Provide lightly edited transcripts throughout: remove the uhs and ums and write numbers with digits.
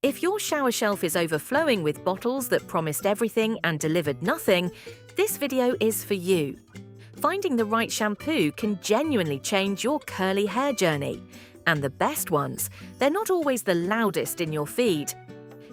If your shower shelf is overflowing with bottles that promised everything and delivered nothing, this video is for you. Finding the right shampoo can genuinely change your curly hair journey. And the best ones, they're not always the loudest in your feed.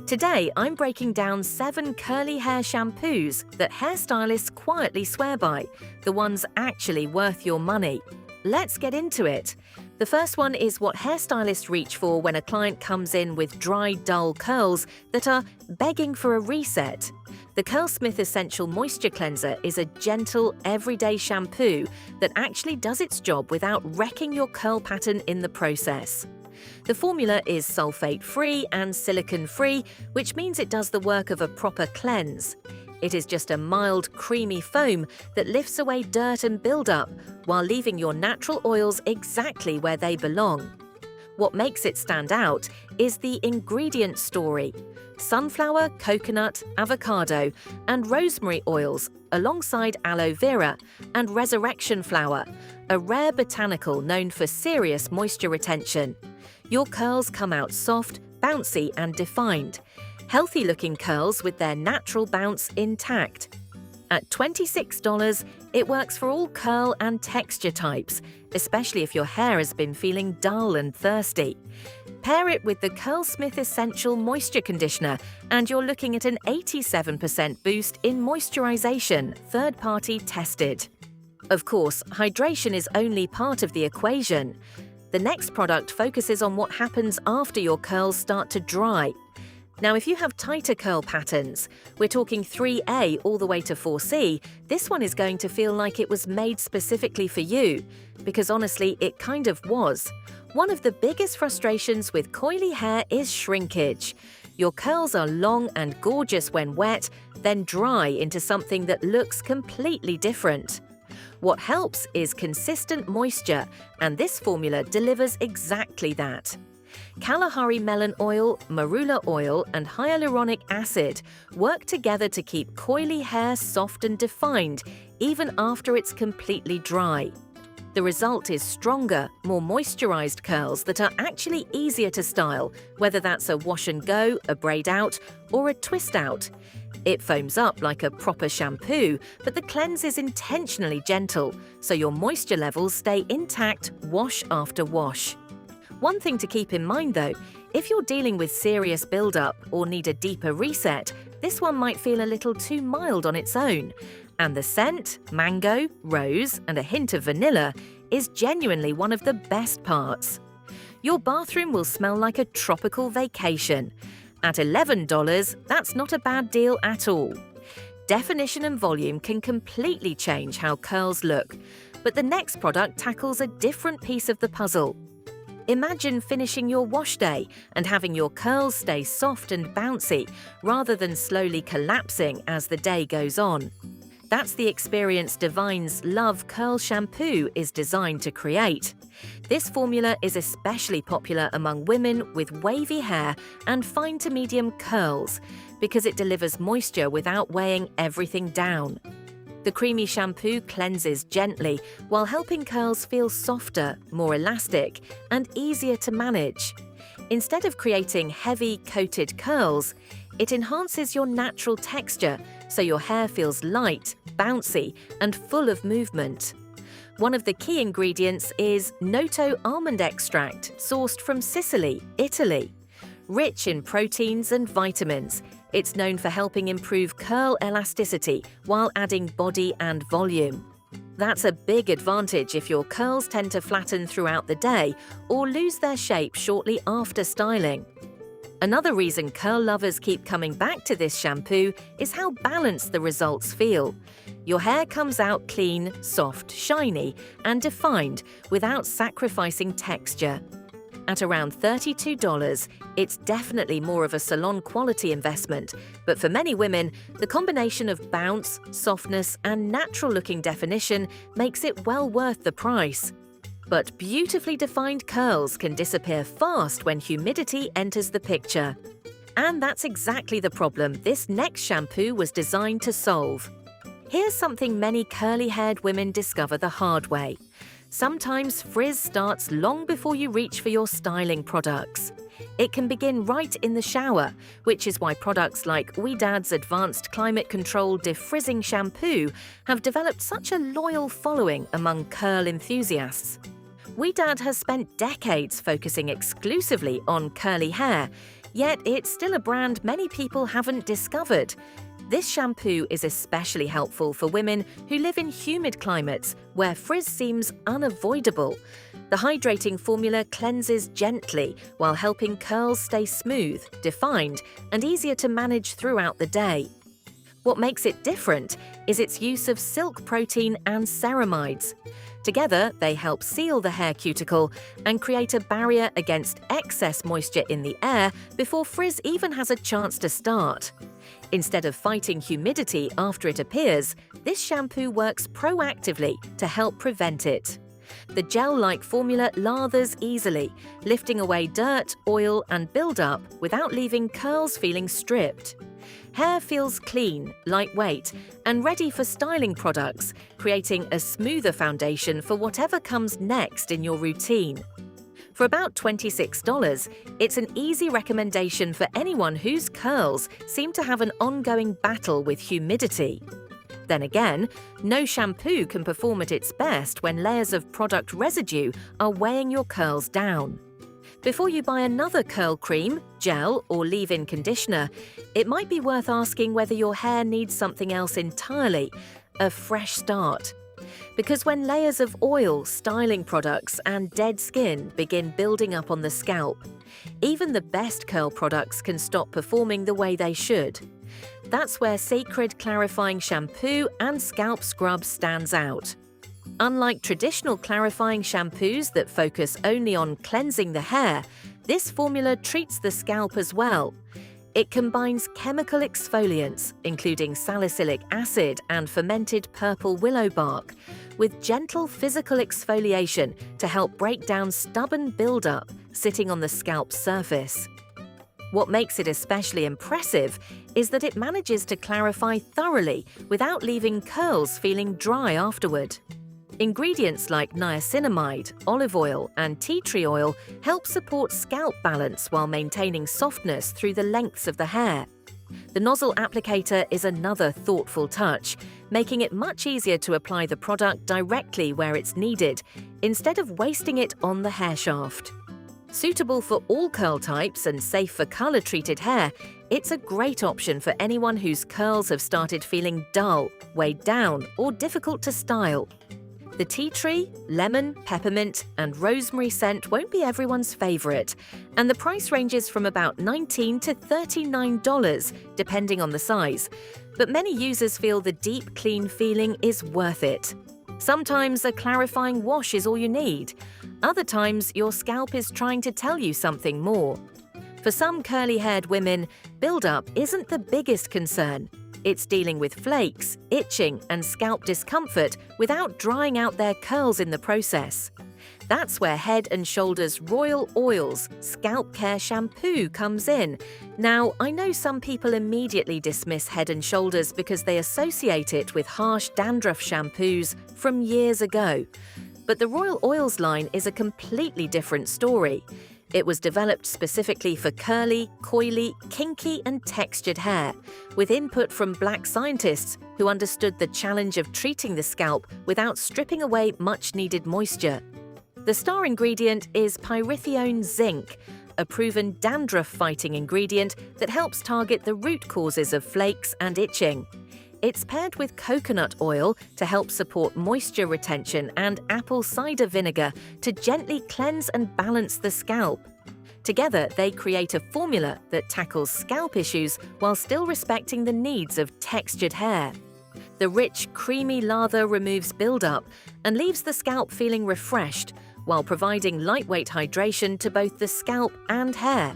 Today, I'm breaking down 7 curly hair shampoos that hairstylists quietly swear by, the ones actually worth your money. Let's get into it. The first one is what hairstylists reach for when a client comes in with dry, dull curls that are begging for a reset. The Curlsmith Essential Moisture Cleanser is a gentle, everyday shampoo that actually does its job without wrecking your curl pattern in the process. The formula is sulfate-free and silicone-free, which means it does the work of a proper cleanse. It is just a mild, creamy foam that lifts away dirt and buildup while leaving your natural oils exactly where they belong. What makes it stand out is the ingredient story. Sunflower, coconut, avocado, and rosemary oils alongside aloe vera and resurrection flower, a rare botanical known for serious moisture retention. Your curls come out soft, bouncy, and defined. Healthy-looking curls with their natural bounce intact. At $26, it works for all curl and texture types, especially if your hair has been feeling dull and thirsty. Pair it with the Curlsmith Essential Moisture Conditioner, and you're looking at an 87% boost in moisturization, third-party tested. Of course, hydration is only part of the equation. The next product focuses on what happens after your curls start to dry. Now, if you have tighter curl patterns, we're talking 3A all the way to 4C, this one is going to feel like it was made specifically for you, because honestly, it kind of was. One of the biggest frustrations with coily hair is shrinkage. Your curls are long and gorgeous when wet, then dry into something that looks completely different. What helps is consistent moisture, and this formula delivers exactly that. Kalahari melon oil, marula oil, and hyaluronic acid work together to keep coily hair soft and defined, even after it's completely dry. The result is stronger, more moisturized curls that are actually easier to style, whether that's a wash and go, a braid out, or a twist out. It foams up like a proper shampoo, but the cleanse is intentionally gentle, so your moisture levels stay intact wash after wash. One thing to keep in mind though, if you're dealing with serious buildup or need a deeper reset, this one might feel a little too mild on its own. And the scent, mango, rose, and a hint of vanilla, is genuinely one of the best parts. Your bathroom will smell like a tropical vacation. At $11, that's not a bad deal at all. Definition and volume can completely change how curls look, but the next product tackles a different piece of the puzzle. Imagine finishing your wash day and having your curls stay soft and bouncy rather than slowly collapsing as the day goes on. That's the experience Divine's Love Curl Shampoo is designed to create. This formula is especially popular among women with wavy hair and fine to medium curls because it delivers moisture without weighing everything down. The creamy shampoo cleanses gently while helping curls feel softer, more elastic, and easier to manage. Instead of creating heavy, coated curls, it enhances your natural texture so your hair feels light, bouncy, and full of movement. One of the key ingredients is Noto almond extract, sourced from Sicily, Italy. Rich in proteins and vitamins, it's known for helping improve curl elasticity while adding body and volume. That's a big advantage if your curls tend to flatten throughout the day or lose their shape shortly after styling. Another reason curl lovers keep coming back to this shampoo is how balanced the results feel. Your hair comes out clean, soft, shiny, and defined without sacrificing texture. At around $32, it's definitely more of a salon-quality investment, but for many women, the combination of bounce, softness, and natural-looking definition makes it well worth the price. But beautifully defined curls can disappear fast when humidity enters the picture. And that's exactly the problem this next shampoo was designed to solve. Here's something many curly-haired women discover the hard way. Sometimes frizz starts long before you reach for your styling products. It can begin right in the shower, which is why products like Ouidade's Advanced Climate Control Defrizzing Shampoo have developed such a loyal following among curl enthusiasts. Ouidade has spent decades focusing exclusively on curly hair, yet it's still a brand many people haven't discovered. This shampoo is especially helpful for women who live in humid climates where frizz seems unavoidable. The hydrating formula cleanses gently while helping curls stay smooth, defined, and easier to manage throughout the day. What makes it different is its use of silk protein and ceramides. Together, they help seal the hair cuticle and create a barrier against excess moisture in the air before frizz even has a chance to start. Instead of fighting humidity after it appears, this shampoo works proactively to help prevent it. The gel-like formula lathers easily, lifting away dirt, oil, and buildup without leaving curls feeling stripped. Hair feels clean, lightweight, and ready for styling products, creating a smoother foundation for whatever comes next in your routine. For about $26, it's an easy recommendation for anyone whose curls seem to have an ongoing battle with humidity. Then again, no shampoo can perform at its best when layers of product residue are weighing your curls down. Before you buy another curl cream, gel, or leave-in conditioner, it might be worth asking whether your hair needs something else entirely, a fresh start. Because when layers of oil, styling products, and dead skin begin building up on the scalp, even the best curl products can stop performing the way they should. That's where Sacred Clarifying Shampoo and Scalp Scrub stands out. Unlike traditional clarifying shampoos that focus only on cleansing the hair, this formula treats the scalp as well. It combines chemical exfoliants, including salicylic acid and fermented purple willow bark, with gentle physical exfoliation to help break down stubborn buildup sitting on the scalp surface. What makes it especially impressive is that it manages to clarify thoroughly without leaving curls feeling dry afterward. Ingredients like niacinamide, olive oil, and tea tree oil help support scalp balance while maintaining softness through the lengths of the hair. The nozzle applicator is another thoughtful touch, making it much easier to apply the product directly where it's needed, instead of wasting it on the hair shaft. Suitable for all curl types and safe for color-treated hair, it's a great option for anyone whose curls have started feeling dull, weighed down, or difficult to style. The tea tree, lemon, peppermint, and rosemary scent won't be everyone's favorite, and the price ranges from about $19 to $39, depending on the size. But many users feel the deep, clean feeling is worth it. Sometimes a clarifying wash is all you need. Other times, your scalp is trying to tell you something more. For some curly-haired women, buildup isn't the biggest concern. It's dealing with flakes, itching, and scalp discomfort without drying out their curls in the process. That's where Head & Shoulders Royal Oils Scalp Care Shampoo comes in. Now, I know some people immediately dismiss Head & Shoulders because they associate it with harsh dandruff shampoos from years ago. But the Royal Oils line is a completely different story. It was developed specifically for curly, coily, kinky, and textured hair, with input from Black scientists who understood the challenge of treating the scalp without stripping away much-needed moisture. The star ingredient is pyrithione zinc, a proven dandruff-fighting ingredient that helps target the root causes of flakes and itching. It's paired with coconut oil to help support moisture retention and apple cider vinegar to gently cleanse and balance the scalp. Together, they create a formula that tackles scalp issues while still respecting the needs of textured hair. The rich, creamy lather removes buildup and leaves the scalp feeling refreshed, while providing lightweight hydration to both the scalp and hair.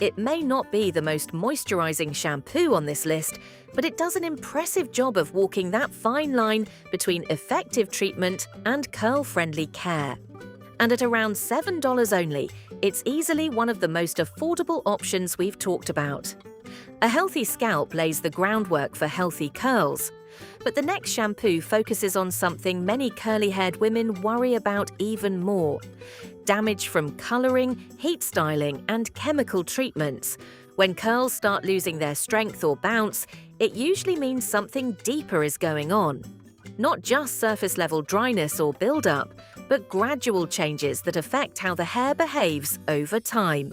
It may not be the most moisturizing shampoo on this list, but it does an impressive job of walking that fine line between effective treatment and curl-friendly care. And at around $7 only, it's easily one of the most affordable options we've talked about. A healthy scalp lays the groundwork for healthy curls. But the next shampoo focuses on something many curly-haired women worry about even more: damage from colouring, heat styling, and chemical treatments. When curls start losing their strength or bounce, it usually means something deeper is going on. Not just surface-level dryness or buildup, but gradual changes that affect how the hair behaves over time.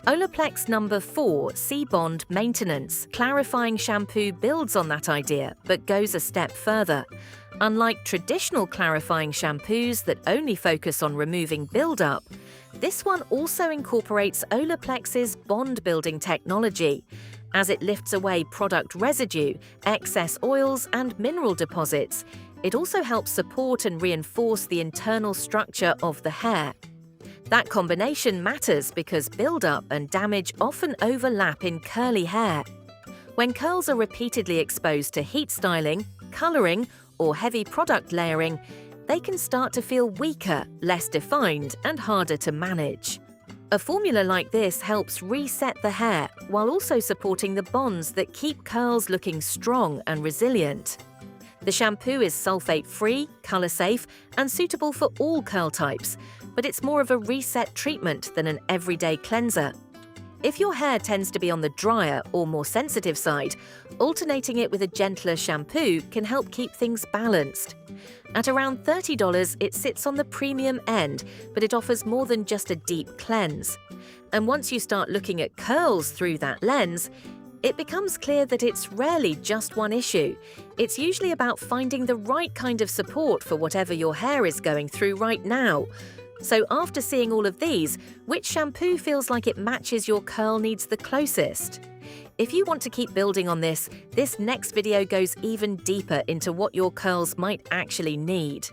Olaplex No. 4 C-Bond Maintenance Clarifying Shampoo builds on that idea, but goes a step further. Unlike traditional clarifying shampoos that only focus on removing buildup, this one also incorporates Olaplex's bond-building technology, as it lifts away product residue, excess oils, and mineral deposits. It also helps support and reinforce the internal structure of the hair. That combination matters because buildup and damage often overlap in curly hair. When curls are repeatedly exposed to heat styling, colouring, or heavy product layering, they can start to feel weaker, less defined, and harder to manage. A formula like this helps reset the hair while also supporting the bonds that keep curls looking strong and resilient. The shampoo is sulfate-free, colour-safe, and suitable for all curl types, but it's more of a reset treatment than an everyday cleanser. If your hair tends to be on the drier or more sensitive side, alternating it with a gentler shampoo can help keep things balanced. At around $30, it sits on the premium end, but it offers more than just a deep cleanse. And once you start looking at curls through that lens, it becomes clear that it's rarely just one issue. It's usually about finding the right kind of support for whatever your hair is going through right now. So after seeing all of these, which shampoo feels like it matches your curl needs the closest? If you want to keep building on this next video goes even deeper into what your curls might actually need.